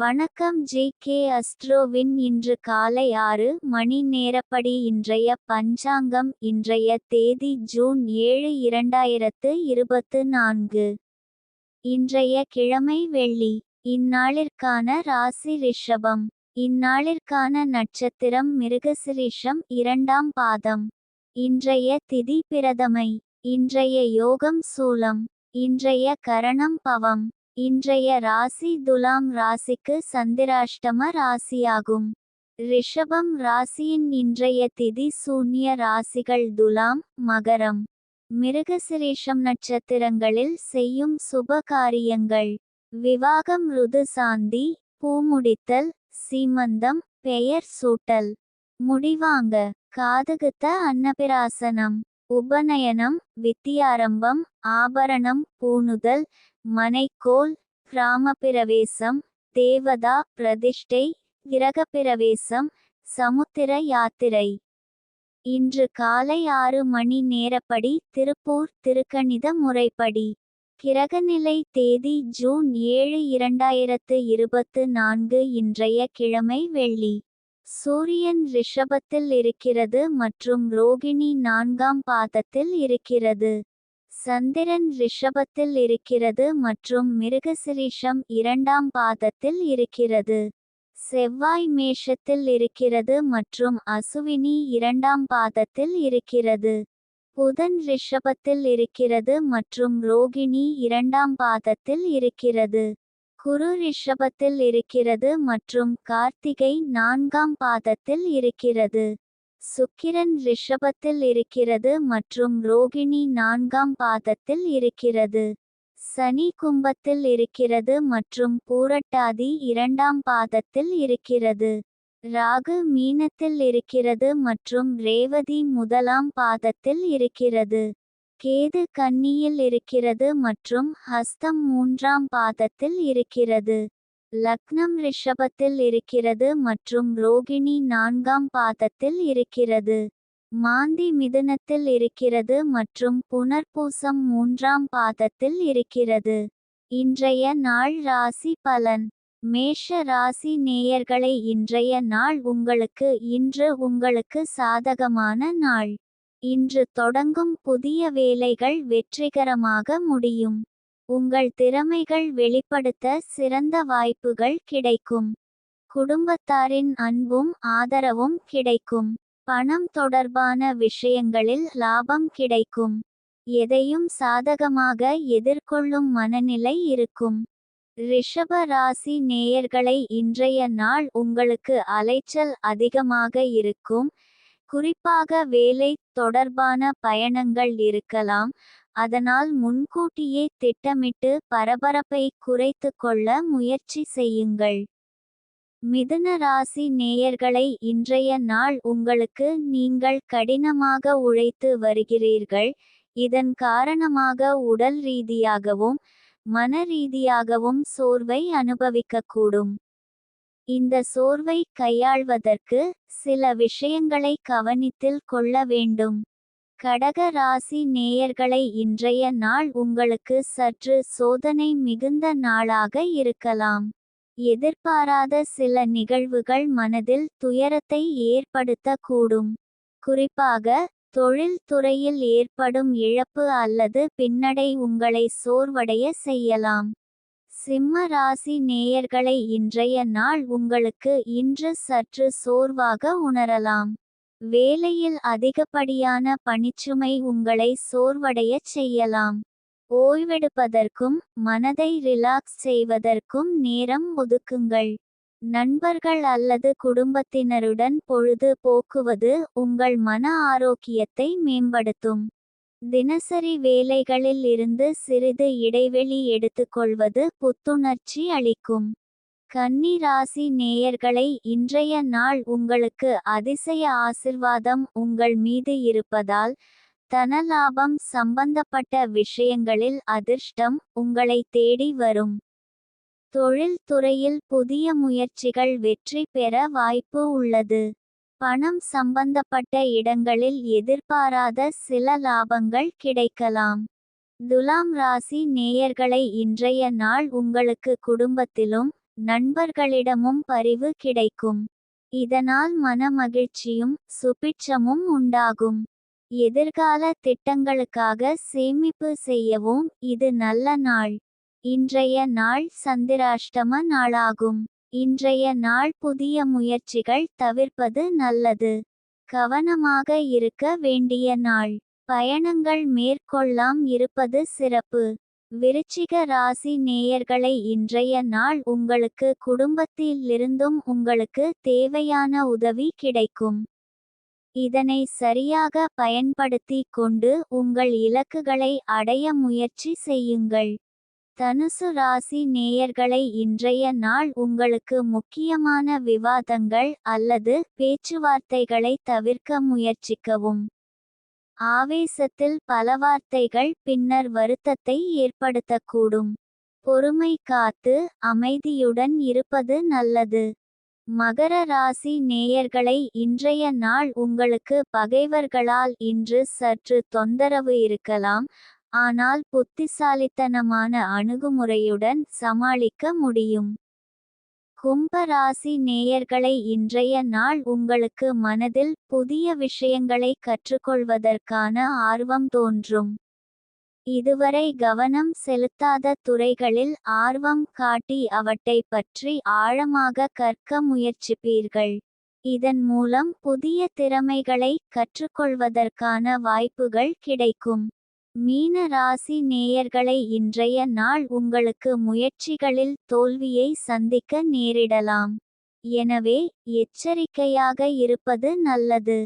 வணக்கம் ஜே.கே. அஸ்ட்ரோவின் இன்று காலை 6 மணி நேரப்படி இன்றைய பஞ்சாங்கம். இன்றைய தேதி ஜூன் 7 2024. இன்றைய கிழமை வெள்ளி. இந்நாளிற்கான ராசி ரிஷபம். இந்நாளிற்கான நட்சத்திரம் மிருகசிரீஷம் 2ஆம் பாதம். இன்றைய திதி பிரதமை. இன்றைய யோகம் சூலம். இன்றைய கரணம் பவம். இன்றைய ராசி துலாம் ராசிக்கு சந்திராஷ்டம ராசியாகும். ரிஷபம் ராசியின் இன்றைய திதி சூன்ய ராசிகள் துலாம், மகரம், மிருகசிரீஷம் நட்சத்திரங்களில் செய்யும் சுப காரியங்கள்: விவாகம், ருது சாந்தி, பூமுடித்தல், சீமந்தம், பெயர் சூட்டல், முடிவாங்க, காதுகுத்த, அன்னபிராசனம், உபநயனம், வித்தியாரம்பம், ஆபரணம் பூணுதல், மனைக்கோல், கிராமப்பிரவேசம், தேவதா பிரதிஷ்டை, கிரகப்பிரவேசம், சமுத்திர யாத்திரை. இன்று காலை 6 மணி நேரப்படி திருப்பூர் திருக்கணித முறைப்படி. கிரகநிலை தேதி ஜூன் 7 2024. இன்றைய கிழமை வெள்ளி. சூரியன் ரிஷபத்தில் இருக்கிறது மற்றும் ரோகிணி 4ஆம் பாதத்தில் இருக்கிறது. சந்திரன் ரிஷபத்தில் இருக்கிறது மற்றும் மிருகசிரீஷம் 2ஆம் பாதத்தில் இருக்கிறது. செவ்வாய் மேஷத்தில் இருக்கிறது மற்றும் அசுவினி 2ஆம் பாதத்தில் இருக்கிறது. புதன் ரிஷபத்தில் இருக்கிறது மற்றும் ரோகிணி 2ஆம் பாதத்தில் இருக்கிறது. குரு ரிஷபத்தில் இருக்கிறது மற்றும் கார்த்திகை 4ஆம் பாதத்தில் இருக்கிறது. சுக்கிரன் ரிஷபத்தில் இருக்கிறது மற்றும் ரோகிணி 4ஆம் பாதத்தில் இருக்கிறது. சனி கும்பத்தில் இருக்கிறது மற்றும் பூரட்டாதி 2ஆம் பாதத்தில் இருக்கிறது. ராகு மீனத்தில் இருக்கிறது மற்றும் ரேவதி 1ஆம் பாதத்தில் இருக்கிறது. கேது கன்னியில் இருக்கிறது மற்றும் ஹஸ்தம் 3ஆம் பாதத்தில் இருக்கிறது. லக்னம் ரிஷபத்தில் இருக்கிறது மற்றும் ரோகிணி 4ஆம் பாதத்தில் இருக்கிறது. மாந்தி மிதுனத்தில் இருக்கிறது மற்றும் புனர்பூசம் 3ஆம் பாதத்தில் இருக்கிறது. இன்றைய நாள் ராசி பலன். மேஷ ராசி நேயர்களை, இன்றைய நாள் இன்று உங்களுக்கு சாதகமான நாள். இன்று தொடங்கும் புதிய வேலைகள் வெற்றிகரமாக முடியும். உங்கள் திறமைகள் வெளிப்படுத்த சிறந்த வாய்ப்புகள் கிடைக்கும். குடும்பத்தாரின் அன்பும் ஆதரவும் கிடைக்கும். பணம் தொடர்பான விஷயங்களில் லாபம் கிடைக்கும். எதையும் சாதகமாக எதிர்கொள்ளும் மனநிலை இருக்கும். ரிஷப ராசி நேயர்களை, இன்றைய நாள் உங்களுக்கு அலைச்சல் அதிகமாக இருக்கும். குறிப்பாக வேலை தொடர்பான பயணங்கள் இருக்கலாம். அதனால் முன்கூட்டியே திட்டமிட்டு பரபரப்பை குறைத்து கொள்ள முயற்சி செய்யுங்கள். மிதுன ராசி நேயர்களை, இன்றைய நாள் நீங்கள் கடினமாக உழைத்து வருகிறீர்கள். இதன் காரணமாக உடல் ரீதியாகவும் மன ரீதியாகவும் சோர்வை அனுபவிக்கக்கூடும். இந்த சோர்வை கையாள்வதற்கு சில விஷயங்களை கவனித்தில் கொள்ள வேண்டும். கடக ராசி நேயர்களை, இன்றைய நாள் உங்களுக்கு சற்று சோதனை மிகுந்த நாளாக இருக்கலாம். எதிர்பாராத சில நிகழ்வுகள் மனதில் துயரத்தை ஏற்படுத்தக்கூடும். குறிப்பாக தொழில் துறையில் ஏற்படும் இழப்பு அல்லது பின்னடை உங்களை சோர்வடைய செய்யலாம். சிம்ம ராசி நேயர்களை, இன்றைய நாள் இன்று சற்று சோர்வாக உணரலாம். வேலையில் அதிகப்படியான பணிச்சுமை உங்களை சோர்வடையச் செய்யலாம். ஓய்வெடுப்பதற்கும் மனதை ரிலாக்ஸ் செய்வதற்கும் நேரம் ஒதுக்குங்கள். நண்பர்கள் அல்லது குடும்பத்தினருடன் பொழுது போக்குவது உங்கள் மன ஆரோக்கியத்தை மேம்படுத்தும். தினசரி வேலைகளில் இருந்து சிறிது இடைவெளி எடுத்துக்கொள்வது புத்துணர்ச்சி அளிக்கும். கன்னி ராசி நேயர்களை, இன்றைய நாள் உங்களுக்கு அதிசய ஆசிர்வாதம் உங்கள் மீது இருப்பதால் தனலாபம் சம்பந்தப்பட்ட விஷயங்களில் அதிர்ஷ்டம் உங்களை தேடி வரும். தொழில் துறையில் புதிய முயற்சிகள் வெற்றி பெற வாய்ப்பு உள்ளது. பணம் சம்பந்தப்பட்ட இடங்களில் எதிர்பாராத சில லாபங்கள் கிடைக்கலாம். துலாம் ராசி நேயர்களை, இன்றைய நாள் உங்களுக்கு குடும்பத்திலும் நண்பர்களிடமும் பரிவு கிடைக்கும். இதனால் மனமகிழ்ச்சியும் சுபிட்சமும் உண்டாகும். எதிர்கால திட்டங்களுக்காக சேமிப்பு செய்யவும் இது நல்ல நாள். இன்றைய நாள் சந்திராஷ்டம நாளாகும். இன்றைய நாள் புதிய முயற்சிகள் தவிர்ப்பது நல்லது. கவனமாக இருக்க வேண்டிய நாள். பயணங்கள் மேற்கொள்ளாம் இருப்பது சிறப்பு. விருச்சிக ராசி நேயர்களை இன்றைய நாள் உங்களுக்கு குடும்பத்திலிருந்தும் உங்களுக்கு தேவையான உதவி கிடைக்கும். இதனை சரியாக பயன்படுத்தி கொண்டு உங்கள் இலக்குகளை அடைய முயற்சி செய்யுங்கள். தனுசு ராசி நேயர்களை இன்றைய நாள் உங்களுக்கு முக்கியமான விவாதங்கள் அல்லது பேச்சுவார்த்தைகளை தவிர்க்க முயற்சிக்கவும். ஆவேசத்தில் பல வார்த்தைகள் பின்னர் வருத்தத்தை ஏற்படுத்தக்கூடும். பொறுமை காத்து அமைதியுடன் இருப்பது நல்லது. மகர ராசி நேயர்களை இன்றைய நாள் உங்களுக்கு பகைவர்களால் இன்று சற்று தொந்தரவு இருக்கலாம். ஆனால் புத்திசாலித்தனமான அணுகுமுறையுடன் சமாளிக்க முடியும். கும்ப ராசி நேயர்களை இன்றைய நாள் உங்களுக்கு மனதில் புதிய விஷயங்களை கற்றுக்கொள்வதற்கான ஆர்வம் தோன்றும். இதுவரை கவனம் செலுத்தாத துறைகளில் ஆர்வம் காட்டி அவற்றை பற்றி ஆழமாக கற்க முயற்சிப்பீர்கள். இதன் மூலம் புதிய திறமைகளை கற்றுக்கொள்வதற்கான வாய்ப்புகள் கிடைக்கும். மீன ராசி நேயர்களை இன்றைய நாள் உங்களுக்கு முயற்சிகளில் தோல்வியை சந்திக்க நேரிடலாம். எனவே எச்சரிக்கையாக இருப்பது நல்லது.